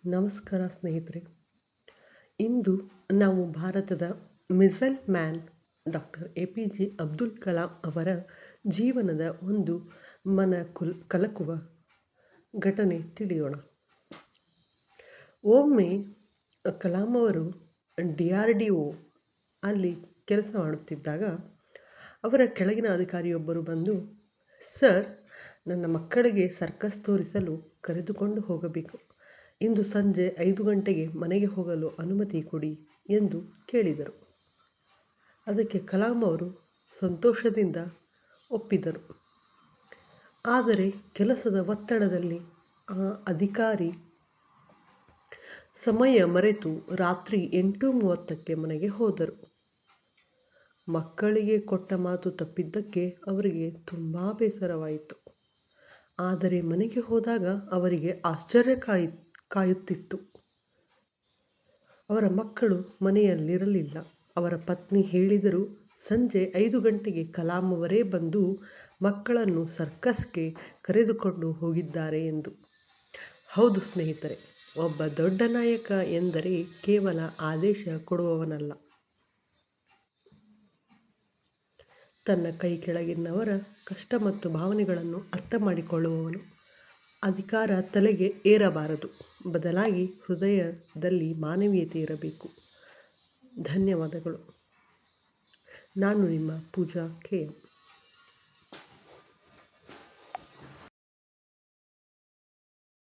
ನಮಸ್ಕಾರ ಸ್ನೇಹಿತರೆ. ಇಂದು ನಾವು ಭಾರತದ missile man doctor APJ Abdul Kalam ಅವರ ಜೀವನದ ಒಂದು ಕಲಕುವ ಘಟನೆ ತಿಳಿಯೋಣ. ಒಮ್ಮೆ ಕಲಾಂ ಅವರು DRDO ಅಲ್ಲಿ ಕೆಲಸ ಮಾಡುತ್ತಿದ್ದಾಗ ಅವರ ಕೆಳಗಿನ ಅಧಿಕಾರಿಯೊಬ್ಬರು ಬಂದು, ಸರ್, ನನ್ನ ಮಕ್ಕಳಿಗೆ ಸರ್ಕಸ್ ತೋರಿಸಲು ಕರೆದುಕೊಂಡು ಹೋಗಬೇಕು. ಇಂದು ಸಂಜೆ 5 ಗಂಟೆಗೆ ಮನೆಗೆ ಹೋಗಲು ಅನುಮತಿ ಕೊಡಿ ಎಂದು ಕೇಳಿದರು. ಅದಕ್ಕೆ ಕಲಾಂ ಅವರು ಸಂತೋಷದಿಂದ ಒಪ್ಪಿದರು. ಆದರೆ ಕೆಲಸದ ಒತ್ತಡದಲ್ಲಿ ಆ ಅಧಿಕಾರಿ ಸಮಯ ಮರೆತು ರಾತ್ರಿ 8:30ಕ್ಕೆ ಮನೆಗೆ ಹೋದರು. ಮಕ್ಕಳಿಗೆ ಕೊಟ್ಟ ಮಾತು ತಪ್ಪಿದ್ದಕ್ಕೆ ಅವರಿಗೆ ತುಂಬ ಬೇಸರವಾಯಿತು. ಆದರೆ ಮನೆಗೆ ಹೋದಾಗ ಅವರಿಗೆ ಆಶ್ಚರ್ಯ ಕಾಯುತ್ತಿತ್ತು. ಅವರ ಮಕ್ಕಳು ಮನೆಯಲ್ಲಿರಲಿಲ್ಲ. ಅವರ ಪತ್ನಿ ಹೇಳಿದರು, ಸಂಜೆ 5 ಗಂಟೆಗೆ ಕಲಾಂ ಅವರೇ ಬಂದು ಮಕ್ಕಳನ್ನು ಸರ್ಕಸ್ಗೆ ಕರೆದುಕೊಂಡು ಹೋಗಿದ್ದಾರೆ ಎಂದು. ಹೌದು ಸ್ನೇಹಿತರೆ, ಒಬ್ಬ ದೊಡ್ಡ ನಾಯಕ ಎಂದರೆ ಕೇವಲ ಆದೇಶ ಕೊಡುವವನಲ್ಲ. ತನ್ನ ಕೈ ಕೆಳಗಿನವರ ಕಷ್ಟ ಮತ್ತು ಭಾವನೆಗಳನ್ನು ಅರ್ಥ ಮಾಡಿಕೊಳ್ಳುವವನು. ಅಧಿಕಾರ ತಲೆಗೆ ಏರಬಾರದು, ಬದಲಾಗಿ ಹೃದಯದಲ್ಲಿ ಮಾನವೀಯತೆ ಇರಬೇಕು. ಧನ್ಯವಾದಗಳು. ನಾನು ನಿಮ್ಮ ಪೂಜಾ KM.